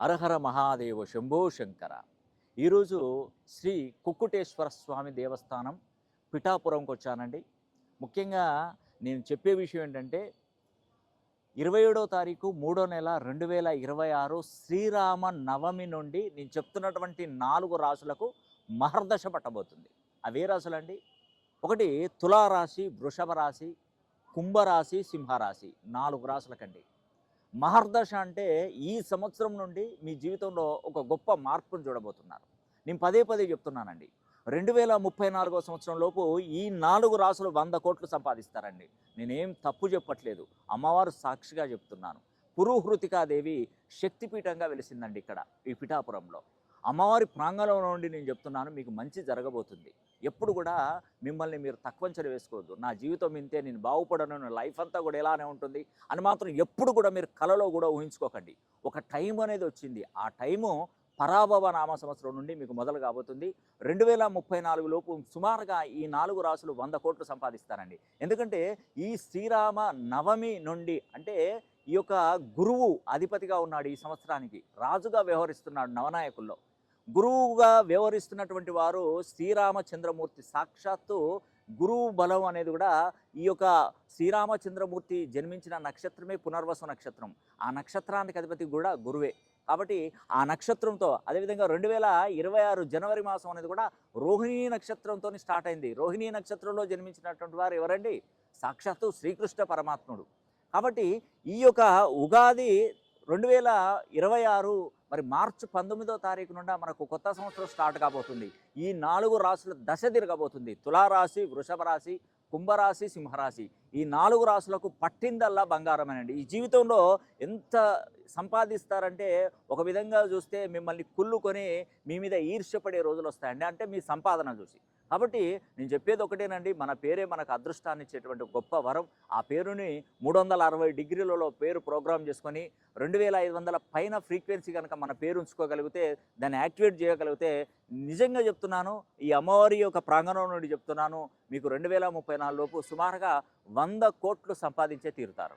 హరహర మహాదేవ శంభో శంకర. ఈరోజు శ్రీ కుక్కుటేశ్వర స్వామి దేవస్థానం పిఠాపురంకి వచ్చానండి. ముఖ్యంగా నేను చెప్పే విషయం ఏంటంటే 27వ తారీఖు 3వ నెల 2026 శ్రీరామ నవమి నుండి నేను చెప్తున్నటువంటి 4 రాసులకు మహర్దశ పట్టబోతుంది. అవే రాసులండి? ఒకటి తులారాశి, వృషభ రాశి, కుంభరాశి, సింహరాశి, 4 రాసులకండి. మహర్దశ అంటే ఈ సంవత్సరం నుండి మీ జీవితంలో ఒక గొప్ప మార్పును చూడబోతున్నారు. నేను పదే పదే చెప్తున్నానండి. 2034 సంవత్సరం లోపు ఈ 4 రాసులు 100 కోట్లు సంపాదిస్తారండి. నేనేం తప్పు చెప్పట్లేదు, అమ్మవారు సాక్షిగా చెప్తున్నాను. పురుహృతికాదేవి శక్తిపీఠంగా వెలిసిందండి ఇక్కడ ఈ పిఠాపురంలో. అమ్మవారి ప్రాంగణంలో నుండి నేను చెప్తున్నాను, మీకు మంచి జరగబోతుంది. ఎప్పుడు కూడా మిమ్మల్ని మీరు తక్కువంచన వేసుకోవద్దు. నా జీవితం ఇంతే, నేను బాగుపడను, నా లైఫ్ అంతా కూడా ఇలానే ఉంటుంది అని మాత్రం ఎప్పుడు కూడా మీరు కలలో కూడా ఊహించుకోకండి. ఒక టైం అనేది వచ్చింది. ఆ టైము పరాభవ నామ సంవత్సరం నుండి మీకు మొదలు కాబోతుంది. 2034 లోపు సుమారుగా ఈ 4 రాసులు 100 కోట్లు సంపాదిస్తారండి. ఎందుకంటే ఈ శ్రీరామ నవమి నుండి, అంటే ఈ యొక్క గురువు అధిపతిగా ఉన్నాడు ఈ సంవత్సరానికి, రాజుగా వ్యవహరిస్తున్నాడు నవనాయకుల్లో. గురువుగా వ్యవహరిస్తున్నటువంటి వారు శ్రీరామచంద్రమూర్తి. సాక్షాత్తు గురువు బలం అనేది కూడా ఈ యొక్క శ్రీరామచంద్రమూర్తి జన్మించిన నక్షత్రమే పునర్వసు నక్షత్రం. ఆ నక్షత్రానికి అధిపతి కూడా గురువే. కాబట్టి ఆ నక్షత్రంతో, అదేవిధంగా 2026 జనవరి మాసం అనేది కూడా రోహిణీ నక్షత్రంతో స్టార్ట్ అయింది. రోహిణీ నక్షత్రంలో జన్మించినటువంటి వారు ఎవరండి? సాక్షాత్తు శ్రీకృష్ణ పరమాత్ముడు. కాబట్టి ఈ యొక్క ఉగాది 2026 మరి మార్చి 19వ తారీఖు నుండి మనకు కొత్త సంవత్సరం స్టార్ట్ కాబోతుంది. ఈ 4 రాసుల దశ తిరగబోతుంది. తులారాశి, వృషభ రాశి, కుంభరాశి, సింహరాశి, ఈ 4 రాసులకు పట్టిందల్లా బంగారమేనండి. ఈ జీవితంలో ఎంత సంపాదిస్తారంటే ఒక విధంగా చూస్తే మిమ్మల్ని కుళ్ళుకొని మీ మీద ఈర్ష్యపడే రోజులు వస్తాయండి, అంటే మీ సంపాదన చూసి. కాబట్టి నేను చెప్పేది ఒకటేనండి, మన పేరే మనకు అదృష్టాన్ని ఇచ్చేటువంటి గొప్ప వరం. ఆ పేరుని 360 డిగ్రీలలో పేరు ప్రోగ్రామ్ చేసుకొని 2500 పైన ఫ్రీక్వెన్సీ కనుక మన పేరు ఉంచుకోగలిగితే, దాన్ని యాక్టివేట్ చేయగలిగితే, నిజంగా చెప్తున్నాను, ఈ అమ్మవారి యొక్క ప్రాంగణం నుండి చెప్తున్నాను, మీకు 2034 లోపు సుమారుగా 100 కోట్లు సంపాదించే తీరుతారు.